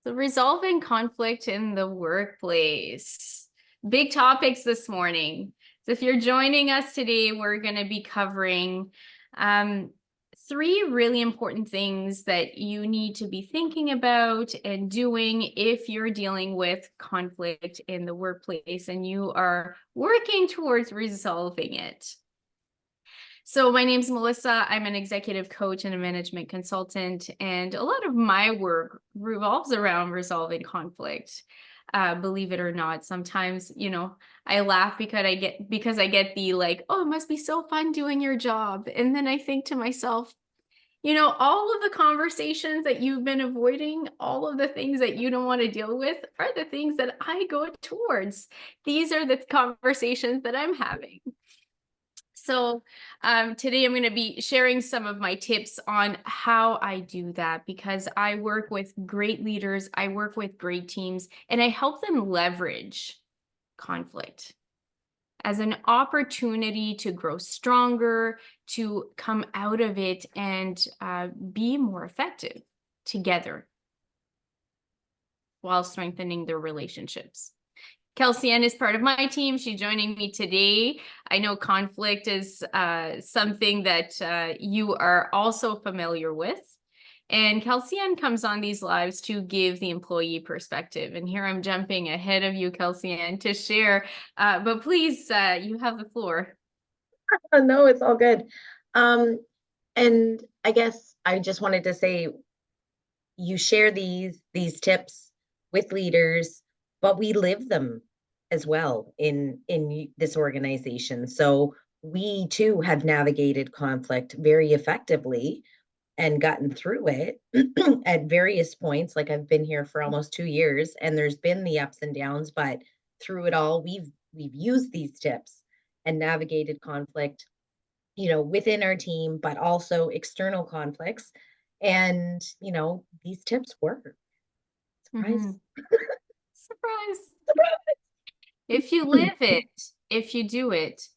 So resolving conflict in the workplace. Big topics this morning. So if you're joining us today, we're going to be covering three really important things that you need to be thinking about and doing if you're dealing with conflict in the workplace and you are working towards resolving it. So my name's Melissa. I'm an executive coach and a management consultant, and a lot of my work revolves around resolving conflict. Believe it or not, sometimes, I laugh because I get the like, oh, it must be so fun doing your job. And then I think to myself, all of the conversations that you've been avoiding, all of the things that you don't want to deal with are the things that I go towards. These are the conversations that I'm having. So today I'm going to be sharing some of my tips on how I do that because I work with great leaders, I work with great teams, and I help them leverage conflict as an opportunity to grow stronger, to come out of it and be more effective together while strengthening their relationships. Kelsey Ann is part of my team. She's joining me today. I know conflict is something that you are also familiar with. And Kelsey Ann comes on these lives to give the employee perspective. And here I'm jumping ahead of you, Kelsey Ann, to share. But please, you have the floor. No, it's all good. And I guess I just wanted to say you share these tips with leaders, but we live them as well in this organization. So we too have navigated conflict very effectively and gotten through it at various points. Like I've been here for almost 2 years, and there's been the ups and downs, but through it all, we've used these tips and navigated conflict within our team, but also external conflicts. And, these tips work. Surprise. Mhm. Surprise. If you live it, if you do it,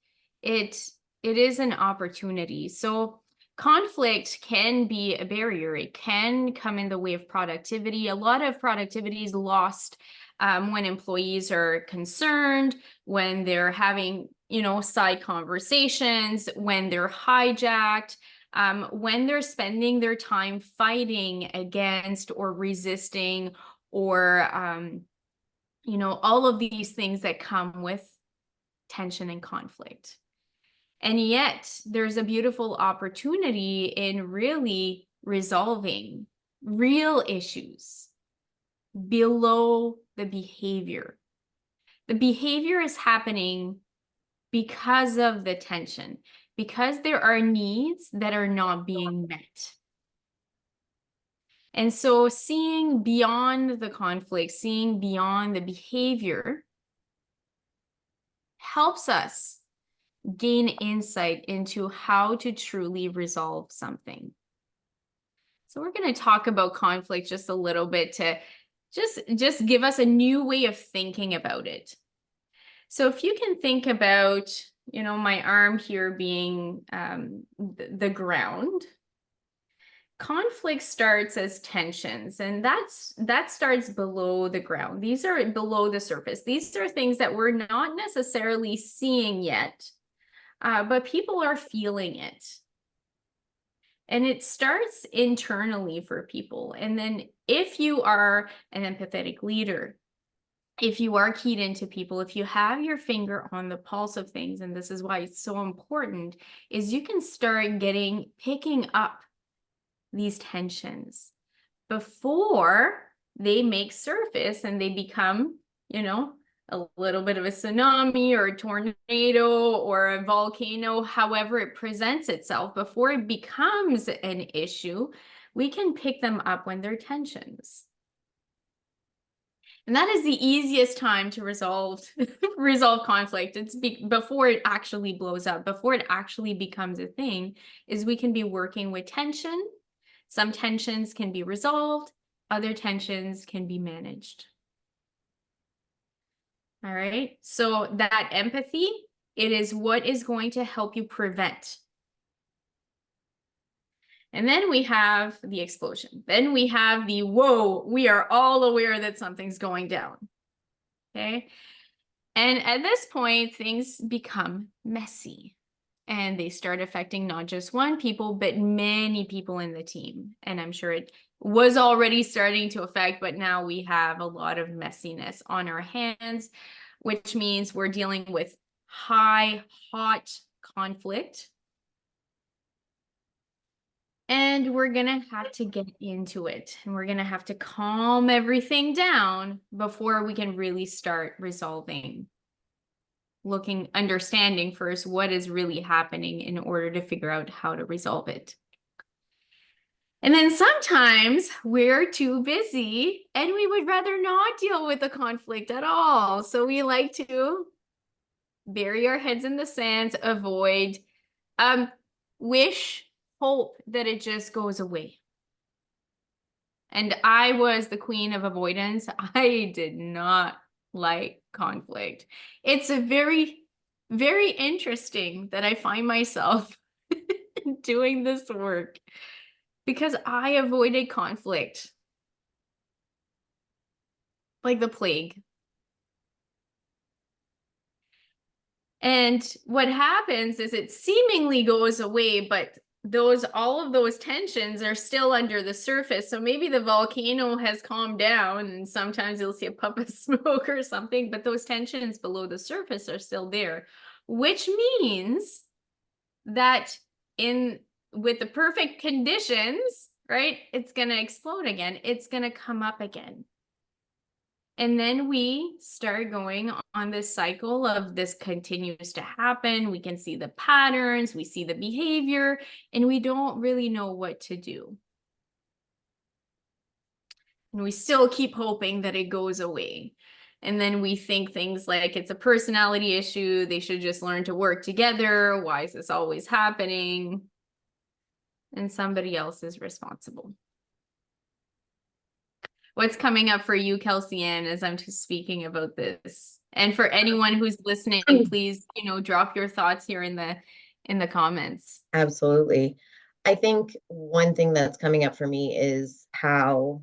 it it is an opportunity. So conflict can be a barrier. It can come in the way of productivity. A lot of productivity is lost when employees are concerned, when they're having, side conversations, when they're hijacked, when they're spending their time fighting against or resisting or all of these things that come with tension and conflict. And yet, there's a beautiful opportunity in really resolving real issues below the behavior. The behavior is happening because of the tension, because there are needs that are not being met. And so seeing beyond the conflict, seeing beyond the behavior helps us gain insight into how to truly resolve something. So we're going to talk about conflict just a little bit to just give us a new way of thinking about it. So if you can think about, my arm here being the ground, conflict starts as tensions, and that starts below the ground. These are below the surface. These are things that we're not necessarily seeing yet, but people are feeling it. And it starts internally for people. And then if you are an empathetic leader, if you are keyed into people, if you have your finger on the pulse of things, and this is why it's so important, is you can start picking up these tensions before they make surface and they become, a little bit of a tsunami or a tornado or a volcano, however it presents itself. Before it becomes an issue, we can pick them up when they're tensions. And that is the easiest time to resolve conflict. It's before it actually blows up, before it actually becomes a thing, is we can be working with tension. Some tensions can be resolved, other tensions can be managed. All right, so that empathy, it is what is going to help you prevent. And then we have the explosion. Then we have the, whoa, we are all aware that something's going down. Okay. And at this point, things become messy and they start affecting not just one people, but many people in the team. And I'm sure it was already starting to affect, but now we have a lot of messiness on our hands, which means we're dealing with high, hot conflict. And we're going to have to get into it. And we're going to have to calm everything down before we can really start resolving. Understanding first what is really happening in order to figure out how to resolve it. And then sometimes we're too busy and we would rather not deal with the conflict at all. So we like to bury our heads in the sand, avoid, wish, hope that it just goes away. And I was the queen of avoidance. I did not like conflict. It's a very, very interesting that I find myself doing this work because I avoided conflict like the plague. And what happens is it seemingly goes away, but all of those tensions are still under the surface. So maybe the volcano has calmed down and sometimes you'll see a puff of smoke or something, but those tensions below the surface are still there, which means that with the perfect conditions, right, it's going to explode again. It's going to come up again. And then we start going on this cycle of this continues to happen. We can see the patterns, we see the behavior, and we don't really know what to do. And we still keep hoping that it goes away. And then we think things like it's a personality issue. They should just learn to work together. Why is this always happening? And somebody else is responsible. What's coming up for you, Kelsey Ann, as I'm just speaking about this? And for anyone who's listening, please, drop your thoughts here in the comments. Absolutely. I think one thing that's coming up for me is how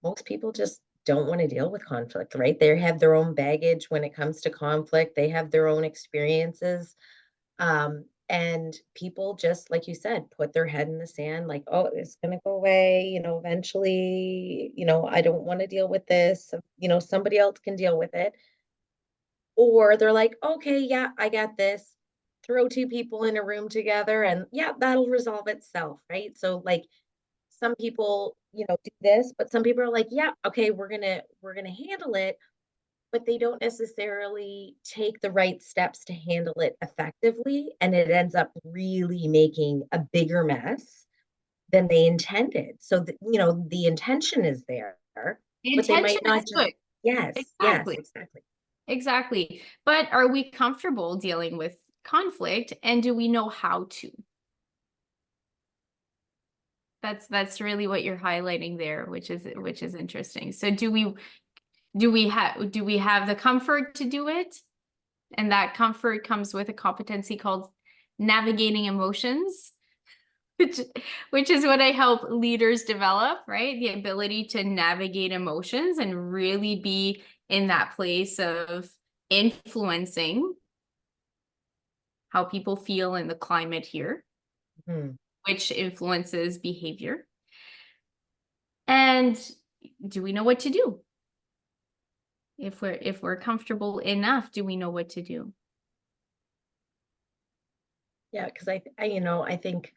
most people just don't want to deal with conflict, right? They have their own baggage when it comes to conflict. They have their own experiences. And people just, like you said, put their head in the sand, like, oh, it's going to go away, eventually, I don't want to deal with this. Somebody else can deal with it. Or they're like, okay, yeah, I got this. Throw two people in a room together and yeah, that'll resolve itself, right? So like some people, do this, but some people are like, yeah, okay, we're gonna handle it, but they don't necessarily take the right steps to handle it effectively, and it ends up really making a bigger mess than they intended. So the intention is there, The but they intention might not is just good. yes, Exactly. exactly. Exactly. But are we comfortable dealing with conflict and do we know how to? That's really what you're highlighting there, which is interesting. So do we have the comfort to do it? And that comfort comes with a competency called navigating emotions, which is what I help leaders develop, right? The ability to navigate emotions and really be in that place of influencing how people feel in the climate here, which influences behavior. And do we know what to do? If we're comfortable enough, do we know what to do? Yeah, because I think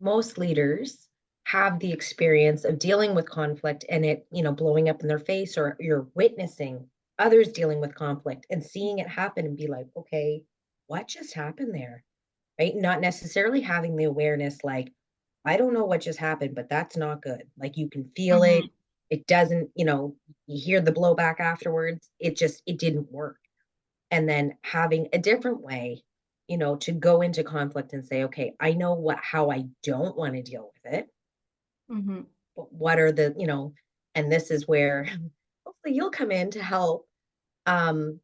most leaders have the experience of dealing with conflict and it, blowing up in their face, or you're witnessing others dealing with conflict and seeing it happen and be like, okay, what just happened there? Right? Not necessarily having the awareness, like, I don't know what just happened, but that's not good. Like you can feel it. It doesn't, you hear the blowback afterwards. It didn't work. And then having a different way, to go into conflict and say, okay, I know how I don't want to deal with it, but what are and this is where hopefully you'll come in to help, um,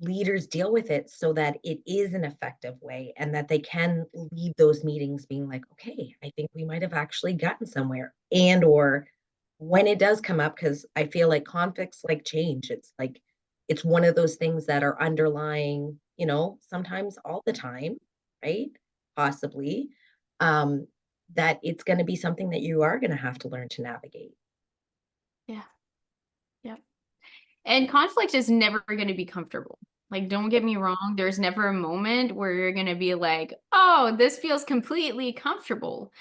leaders deal with it so that it is an effective way and that they can leave those meetings being like, okay, I think we might have actually gotten somewhere. And or when it does come up, because I feel like conflicts like change, it's like it's one of those things that are underlying, sometimes all the time, right? Possibly. Um, that it's going to be something that you are going to have to learn to navigate. Yeah. Yeah. And conflict is never going to be comfortable. Like, don't get me wrong, there's never a moment where you're going to be like, oh, this feels completely comfortable.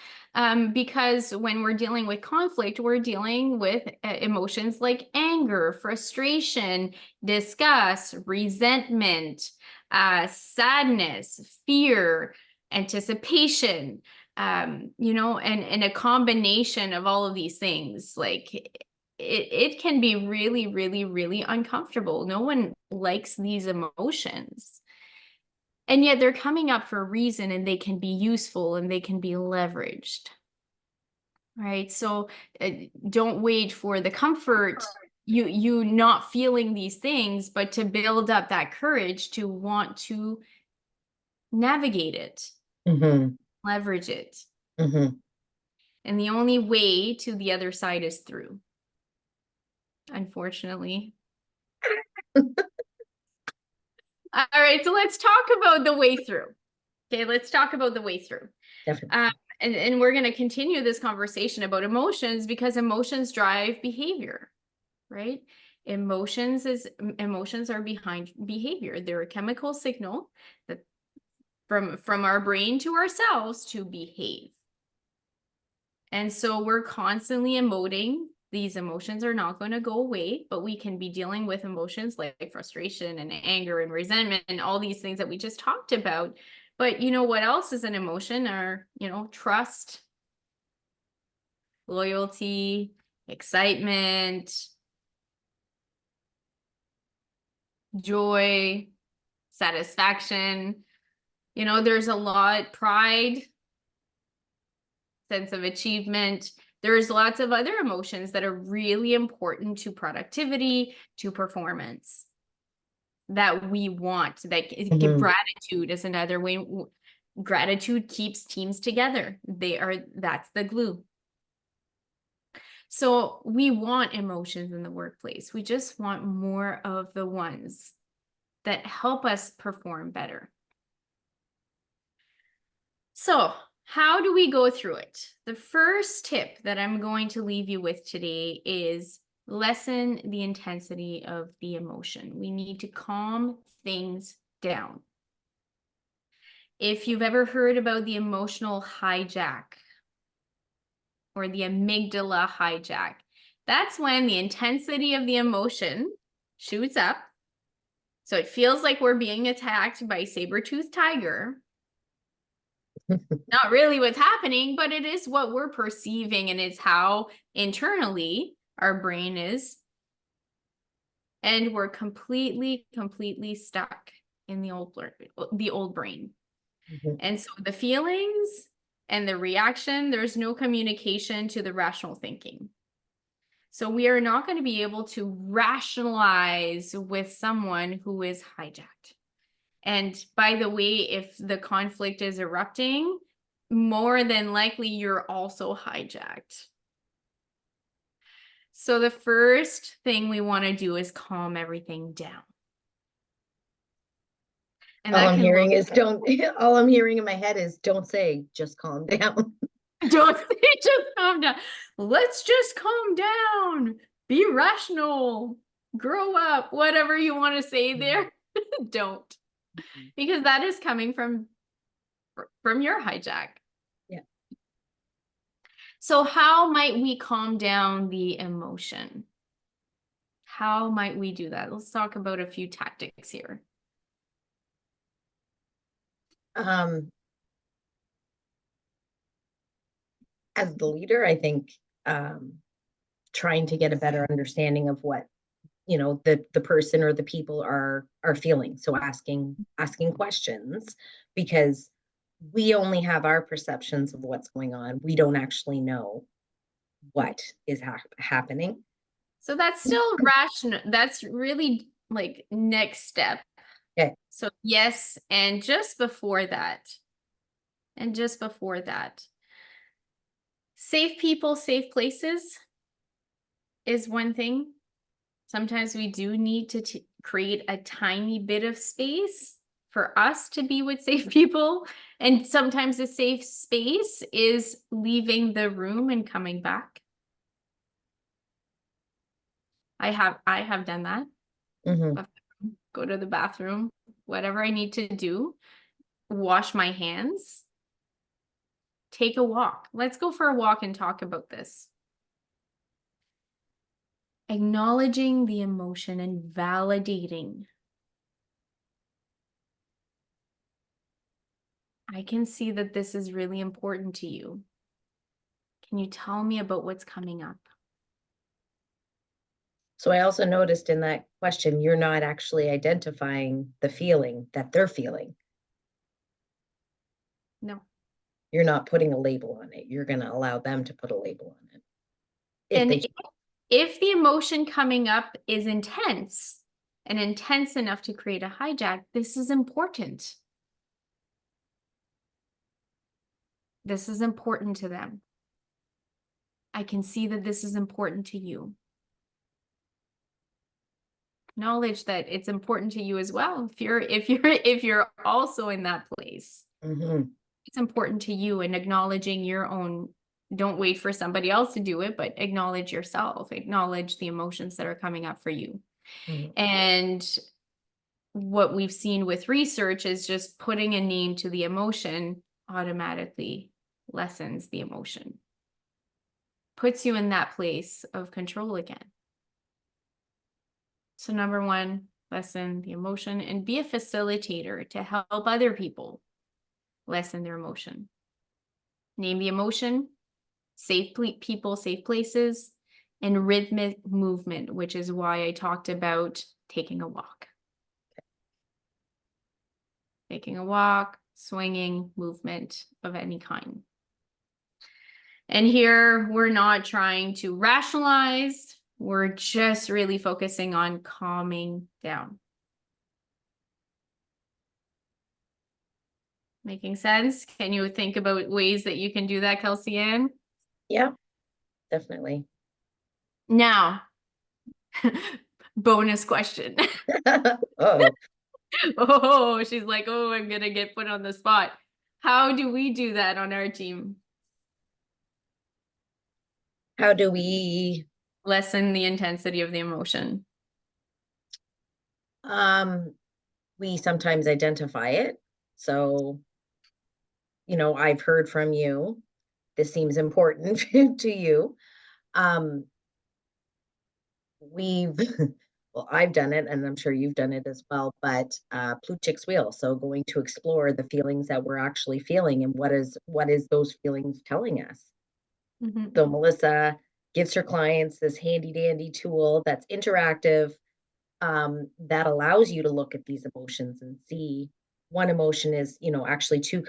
Because when we're dealing with conflict, we're dealing with emotions like anger, frustration, disgust, resentment, sadness, fear, anticipation, and a combination of all of these things. Like, it can be really, really, really uncomfortable. No one likes these emotions. And yet they're coming up for a reason, and they can be useful and they can be leveraged. Right? So don't wait for the comfort, you not feeling these things, but to build up that courage to want to navigate it, Mm-hmm. leverage it. Mm-hmm. And the only way to the other side is through, unfortunately. All right, so let's talk about the way through. Okay, let's talk about the way through. Definitely. And we're going to continue this conversation about emotions because emotions drive behavior, right? Emotions are behind behavior. They're a chemical signal that from our brain to ourselves to behave. And so we're constantly emoting. These emotions are not going to go away, but we can be dealing with emotions like frustration and anger and resentment and all these things that we just talked about. But what else is an emotion? Or, trust, loyalty, excitement, joy, satisfaction. There's a lot, pride, sense of achievement. There's lots of other emotions that are really important to productivity, to performance, that we want. That Mm-hmm. gratitude is another way. Gratitude keeps teams together. That's the glue. So we want emotions in the workplace. We just want more of the ones that help us perform better. So how do we go through it? The first tip that I'm going to leave you with today is lessen the intensity of the emotion. We need to calm things down. If you've ever heard about the emotional hijack or the amygdala hijack, that's when the intensity of the emotion shoots up. So it feels like we're being attacked by a saber-toothed tiger. Not really what's happening, but it is what we're perceiving, and it's how internally our brain is. And we're completely stuck in the old brain. Mm-hmm. And so the feelings and the reaction, there's no communication to the rational thinking. So we are not going to be able to rationalize with someone who is hijacked. And by the way, if the conflict is erupting, more than likely you're also hijacked. So the first thing we want to do is calm everything down. And All that I'm can hearing look, is all I'm hearing in my head is don't say, just calm down. don't say just calm down. Let's just calm down. Be rational. Grow up. Whatever you want to say there, don't. Because that is coming from your hijack. Yeah. So how might we calm down the emotion? How might we do that? Let's talk about a few tactics here. As the leader, I think trying to get a better understanding of what the person or the people are feeling. So asking questions, because we only have our perceptions of what's going on. We don't actually know what is happening. So that's still rational. That's really like next step. Okay. So yes, and just before that, safe people, safe places is one thing. Sometimes we do need to create a tiny bit of space for us to be with safe people. And sometimes a safe space is leaving the room and coming back. I have done that. Mm-hmm. Go to the bathroom, whatever I need to do, wash my hands, take a walk. Let's go for a walk and talk about this. Acknowledging the emotion and validating. I can see that this is really important to you. Can you tell me about what's coming up? So I also noticed in that question, you're not actually identifying the feeling that they're feeling. No. You're not putting a label on it. You're going to allow them to put a label on it. If And they, if the emotion coming up is intense and intense enough to create a hijack, this is important. This is important to them. I can see that this is important to you. Acknowledge that it's important to you as well. If you're also in that place, Mhm. it's important to you, and acknowledging your own. Don't wait for somebody else to do it, but acknowledge yourself. Acknowledge the emotions that are coming up for you. Mhm. And what we've seen with research is just putting a name to the emotion automatically lessens the emotion, puts you in that place of control again. So number one, lessen the emotion and be a facilitator to help other people lessen their emotion. Name the emotion, safe people, safe places, and rhythmic movement, which is why I talked about taking a walk. Taking a walk, swinging, movement of any kind. And here we're not trying to rationalize, we're just really focusing on calming down. Making sense? Can you think about ways that you can do that, Kelsey Ann? Yeah, definitely. Now, bonus question. Oh, Oh, she's like, oh, I'm gonna get put on the spot. How do we do that on our team? how do we, Lessen the intensity of the emotion. um, we sometimes identify it. So, I've heard from you. This seems important to you. Um, we've, well, I've done it, and I'm sure you've done it as well, but Plutchik's wheel. So going to explore the feelings that we're actually feeling and what is those feelings telling us. Mhm. So Melissa gives her clients this handy dandy tool that's interactive, that allows you to look at these emotions and see one emotion is, actually two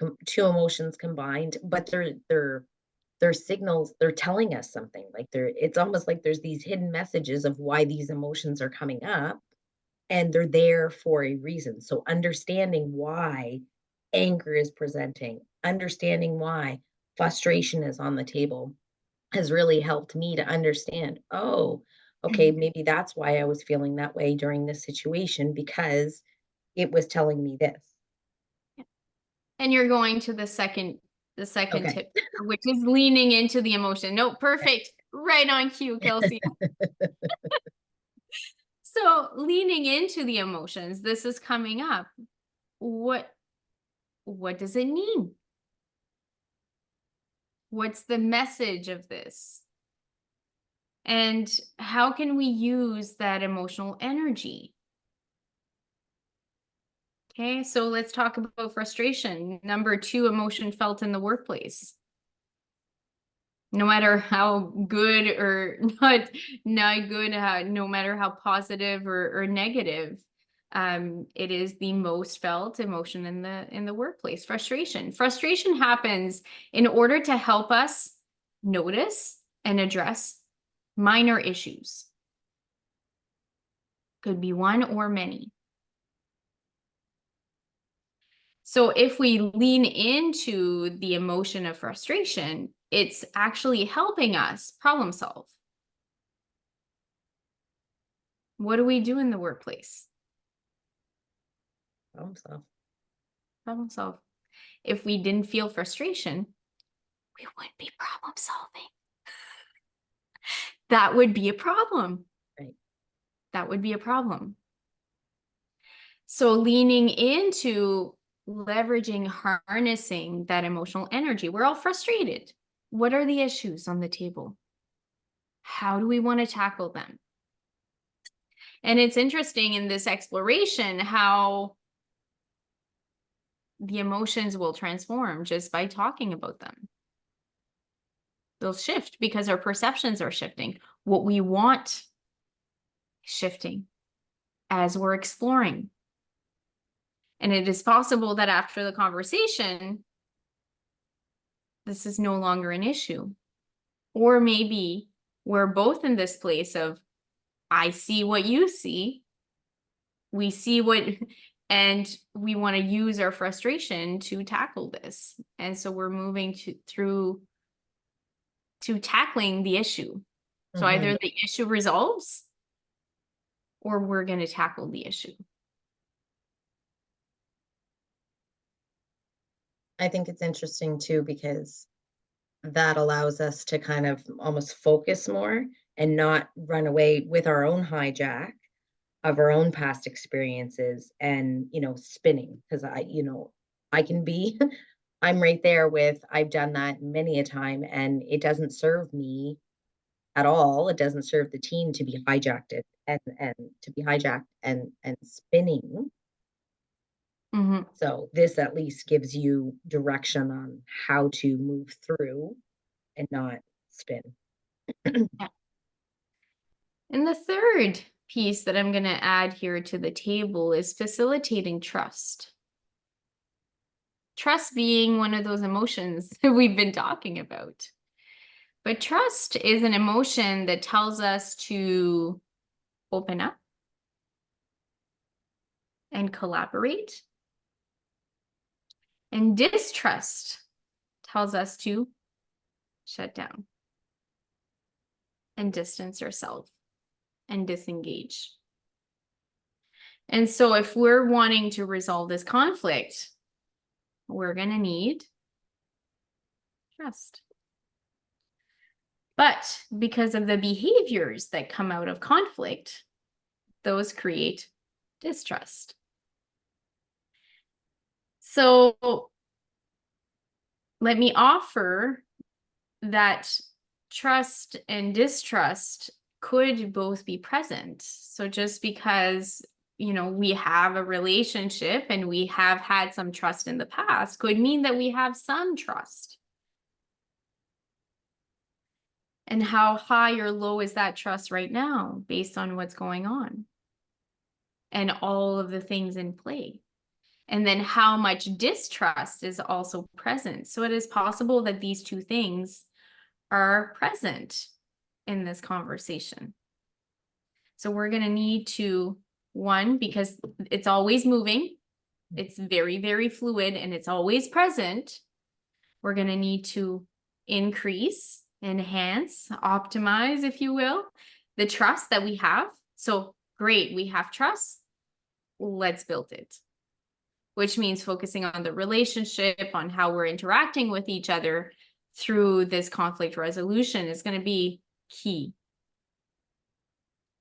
emotions combined, but they're signals, they're telling us something. Like it's almost like there's these hidden messages of why these emotions are coming up, and they're there for a reason. So understanding why anger is presenting, understanding why frustration is on the table has really helped me to understand, oh, okay, maybe that's why I was feeling that way during this situation because it was telling me this. And you're going to the second Okay. tip, which is leaning into the emotion. No, perfect. Right on cue, Kelsey. So leaning into the emotions, this is coming up. What does it mean? What's the message of this? And how can we use that emotional energy? Okay, so let's talk about frustration. Number 2 emotion felt in the workplace. No matter how good or not good, no matter how positive or negative, it is the most felt emotion in the workplace. Frustration happens in order to help us notice and address minor issues. Could be one or many. So if we lean into the emotion of frustration, it's actually helping us problem solve. What do we do in the workplace? Problem solve. If we didn't feel frustration, we wouldn't be problem solving. That would be a problem. Right. That would be a problem. So leaning into leveraging, harnessing that emotional energy. We're all frustrated. What are the issues on the table? How do we want to tackle them? And it's interesting in this exploration how the emotions will transform just by talking about them. They'll shift because our perceptions are shifting. What we want is shifting as we're exploring. And it is possible that after the conversation, this is no longer an issue. Or maybe we're both in this place of, I see what you see. We see what, and we want to use our frustration to tackle this. And so we're moving through tackling the issue. So either the issue resolves or we're going to tackle the issue. I think it's interesting too, because that allows us to kind of almost focus more and not run away with our own hijack of our own past experiences and, spinning. Because I can be, I'm right there with, I've done that many a time and it doesn't serve me at all. It doesn't serve the team to be hijacked and spinning. So this at least gives you direction on how to move through and not spin. Yeah. And the third piece that I'm going to add here to the table is facilitating trust. Trust being one of those emotions that we've been talking about. But trust is an emotion that tells us to open up and collaborate. And distrust tells us to shut down and distance ourselves and disengage. And so if we're wanting to resolve this conflict, we're going to need trust. But because of the behaviors that come out of conflict, those create distrust. So let me offer that trust and distrust could both be present. So just because, we have a relationship and we have had some trust in the past could mean that we have some trust. And how high or low is that trust right now based on what's going on and all of the things in play? And then how much distrust is also present. So it is possible that these two things are present in this conversation. So we're going to need to, one, because it's always moving, it's very, very fluid, and it's always present, we're going to need to increase, enhance, optimize, if you will, the trust that we have. So great, we have trust, let's build it. Which means focusing on the relationship, on how we're interacting with each other through this conflict resolution is going to be key.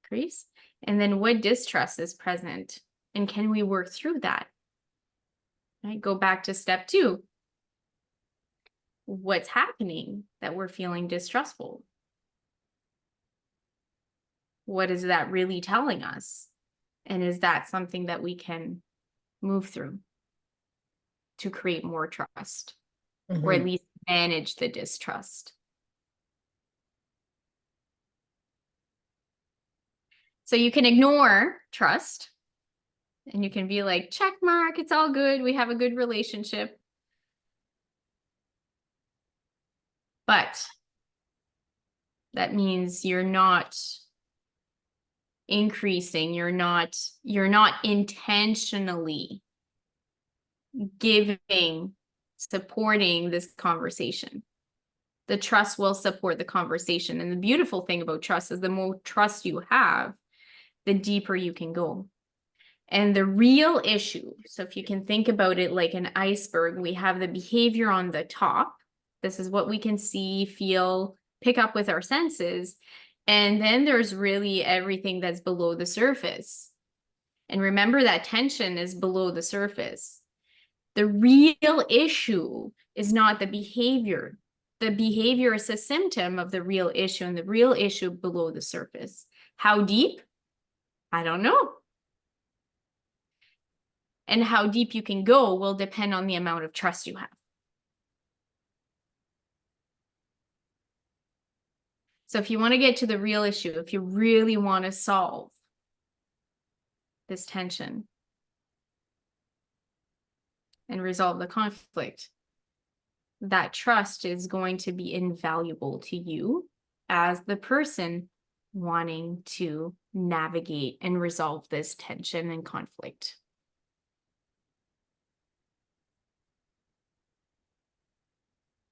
Grace? And then what distrust is present? And can we work through that? Right? Go back to step 2. What's happening that we're feeling distrustful? What is that really telling us? And is that something that we can move through to create more trust, or at least manage the distrust? So you can ignore trust and you can be like, check mark, it's all good. We have a good relationship. But that means you're not increasing, you're not intentionally giving, supporting this conversation. The trust will support the conversation. And the beautiful thing about trust is the more trust you have, the deeper you can go. And the real issue, so if you can think about it like an iceberg, we have the behavior on the top. This is what we can see, feel, pick up with our senses. And then there's really everything that's below the surface. And remember that tension is below the surface. The real issue is not the behavior. The behavior is a symptom of the real issue, and the real issue below the surface. How deep? I don't know. And how deep you can go will depend on the amount of trust you have. So if you want to get to the real issue, if you really want to solve this tension and resolve the conflict, that trust is going to be invaluable to you as the person wanting to navigate and resolve this tension and conflict.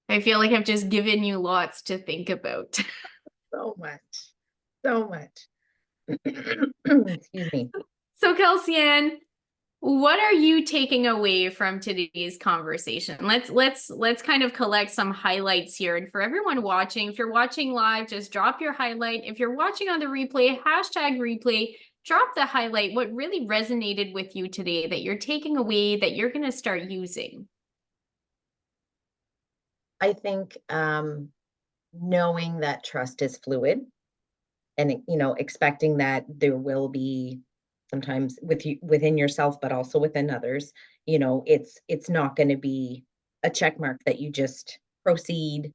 I feel like I've just given you lots to think about. So much. So much. Excuse me. So Kelsey-Ann, what are you taking away from today's conversation? Let's kind of collect some highlights here. And for everyone watching, if you're watching live, just drop your highlight. If you're watching on the replay, hashtag replay, drop the highlight. What really resonated with you today that you're taking away that you're going to start using? I think knowing that trust is fluid and, expecting that there will be sometimes within yourself, but also within others, it's not going to be a check mark that you just proceed.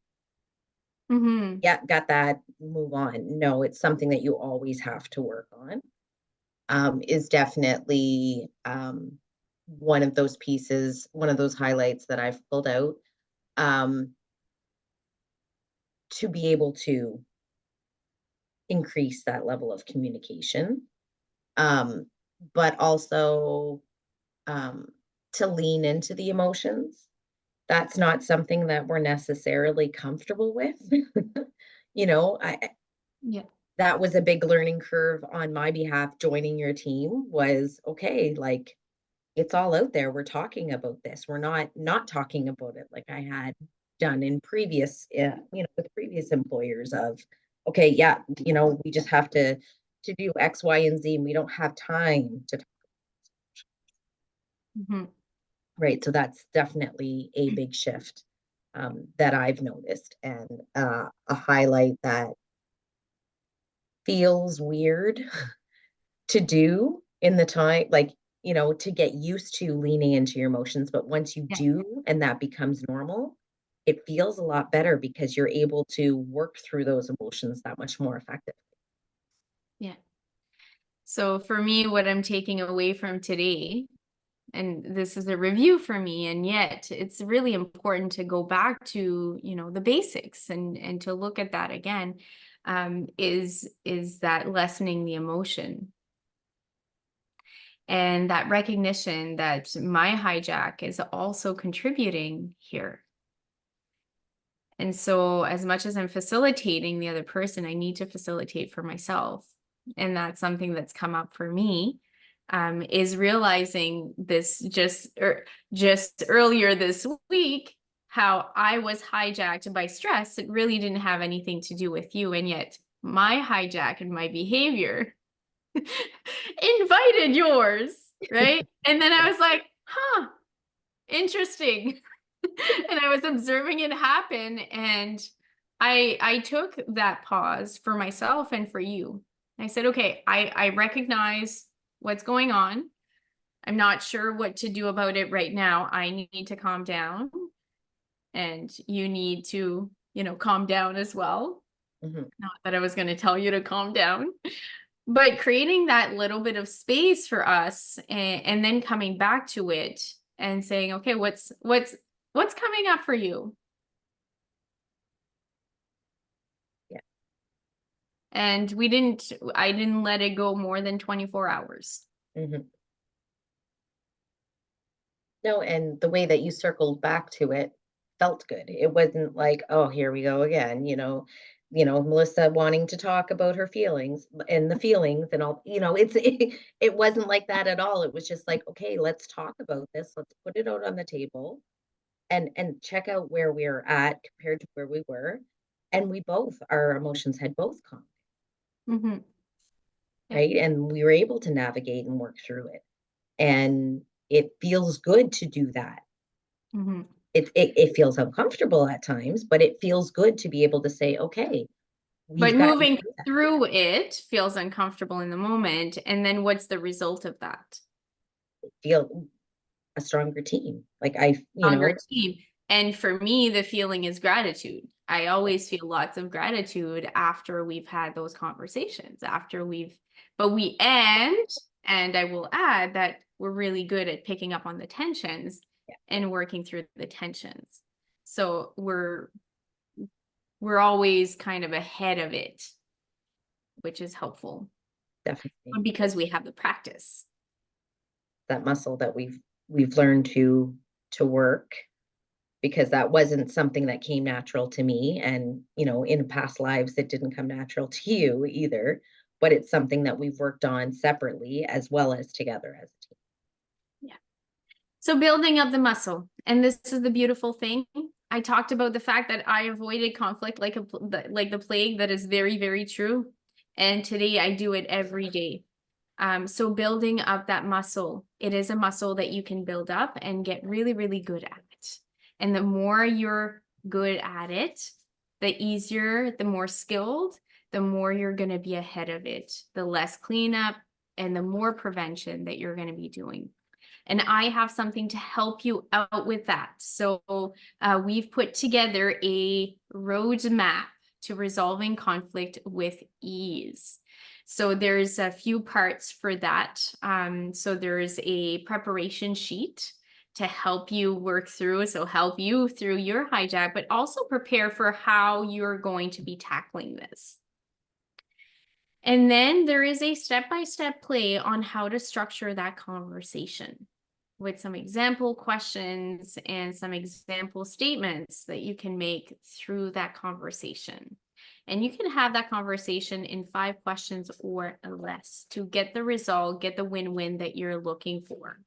Mm-hmm. Yeah, got that, move on. No, it's something that you always have to work on. Is definitely one of those pieces, one of those highlights that I've pulled out. To be able to increase that level of communication, but also to lean into the emotions. That's not something that we're necessarily comfortable with. Yeah. That was a big learning curve on my behalf. Joining your team was okay, like it's all out there. We're talking about this. We're not talking about it like I had done in previous, with previous employers of, okay, yeah, we just have to do X, Y, and Z, and we don't have time to talk. Mm-hmm. Right. So that's definitely a big shift that I've noticed, and a highlight that feels weird to do in the time, like, to get used to leaning into your emotions. But once you Yeah. do, and that becomes normal, it feels a lot better because you're able to work through those emotions that much more effectively. Yeah. So for me, what I'm taking away from today, and this is a review for me, and yet it's really important to go back to, the basics and to look at that again, is that lessening the emotion. And that recognition that my hijack is also contributing here. And so as much as I'm facilitating the other person, I need to facilitate for myself. And that's something that's come up for me, is realizing this just earlier this week, how I was hijacked by stress. It really didn't have anything to do with you. And yet my hijack and my behavior invited yours, right? And then I was like, huh, interesting. And I was observing it happen, and I took that pause for myself and for you. I said, okay, I recognize what's going on. I'm not sure what to do about it right now. I need to calm down, and you need to, calm down as well. Mm-hmm. Not that I was going to tell you to calm down, but creating that little bit of space for us, and then coming back to it and saying, okay, what's coming up for you? Yeah. And I didn't let it go more than 24 hours. Mm-hmm. No, and the way that you circled back to it felt good. It wasn't like, oh, here we go again, Melissa wanting to talk about her feelings and the feelings and all, it wasn't like that at all. It was just like, okay, let's talk about this. Let's put it out on the table and check out where we're at compared to where we were. And our emotions had both come, Mm-hmm. Yeah. right? And we were able to navigate and work through it. And it feels good to do that. Mm-hmm. It feels uncomfortable at times, but it feels good to be able to say, okay, But we've gotten moving through that. through it feels uncomfortable in the moment. And then what's the result of that? Feel a stronger team. Stronger team. And for me, the feeling is gratitude. I always feel lots of gratitude after we've had those conversations, but we end, and I will add that we're really good at picking up on the tensions and working through the tensions. So we're always kind of ahead of it, which is helpful definitely because we have the practice. that muscle that we've learned to work, because that wasn't something that came natural to me. And, in past lives, it didn't come natural to you either, but it's something that we've worked on separately as well as together as a team. Yeah. So building up the muscle, and this is the beautiful thing. I talked about the fact that I avoided conflict like the plague. That is very, very true. And today I do it every day. So building up that muscle, it is a muscle that you can build up and get really, really good at it. And the more you're good at it, the easier, the more skilled, the more you're going to be ahead of it, the less cleanup and the more prevention that you're going to be doing. And I have something to help you out with that. So we've put together a roadmap to resolving conflict with ease. So there's a few parts for that. So there's a preparation sheet to help you work through, so help you through your hijack, but also prepare for how you're going to be tackling this. And then there is a step-by-step play on how to structure that conversation with some example questions and some example statements that you can make through that conversation. And you can have that conversation in 5 questions or less to get the result, get the win-win that you're looking for.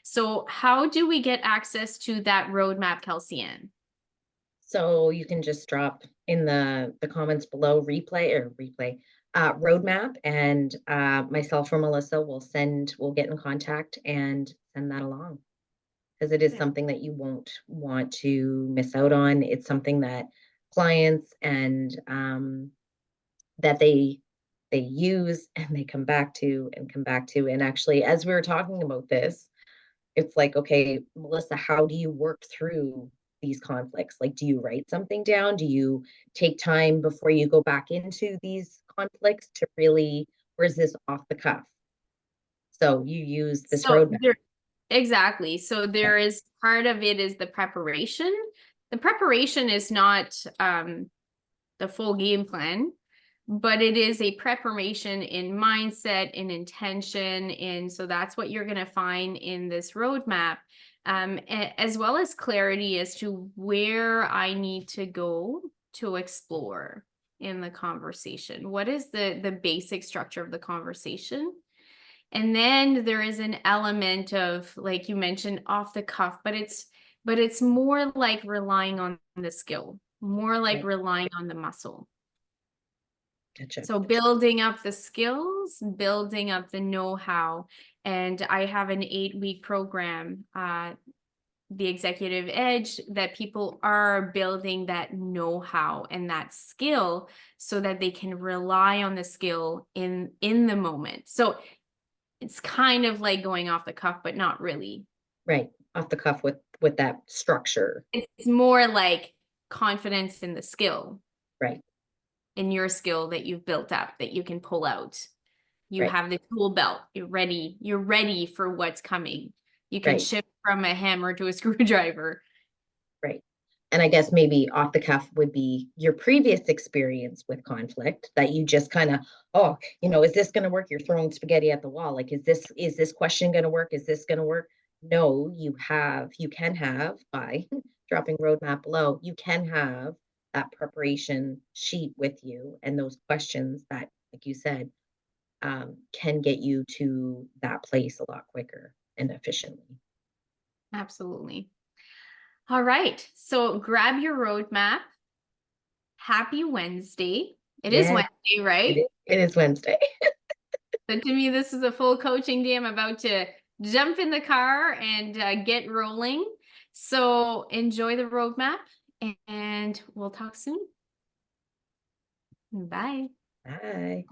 So how do we get access to that roadmap, Kelsey Ann? So you can just drop in the comments below roadmap, and myself or Melissa will get in contact and send that along, because it is something that you won't want to miss out on. It's something that clients and that they use and they come back to and come back to. And actually, as we were talking about this, it's like, okay, Melissa, how do you work through these conflicts? Like, do you write something down? Do you take time before you go back into these conflicts to really, or is this off the cuff? So you use this roadmap. Exactly. So there is part of it is the preparation. The preparation is not the full game plan, but it is a preparation in mindset, in intention. And so that's what you're going to find in this roadmap, as well as clarity as to where I need to go to explore in the conversation. What is the basic structure of the conversation? And then there is an element of, like you mentioned, off the cuff, but it's more like relying on the skill, more like relying on the muscle. Gotcha. So building up the skills, building up the know-how. And I have an 8-week program, the Executive Edge, that people are building that know-how and that skill so that they can rely on the skill in the moment. So it's kind of like going off the cuff, but not really. Right. Off the cuff with that structure. It's more like confidence in the skill. Right. In your skill that you've built up that you can pull out. You have the tool belt. You're ready for what's coming. You can shift from a hammer to a screwdriver. Right. And I guess maybe off the cuff would be your previous experience with conflict that you just kind of, is this going to work? You're throwing spaghetti at the wall. Like, is this question going to work? Is this going to work? know you can have by dropping roadmap below, you can have that preparation sheet with you and those questions that, like you said, can get you to that place a lot quicker and efficiently. Absolutely. All right. So grab your roadmap. Happy Wednesday. It is Yeah, Wednesday, right? it is Wednesday. So to me, this is a full coaching day. I'm about to jump in the car and get rolling. So enjoy the roadmap and we'll talk soon. Bye. Bye.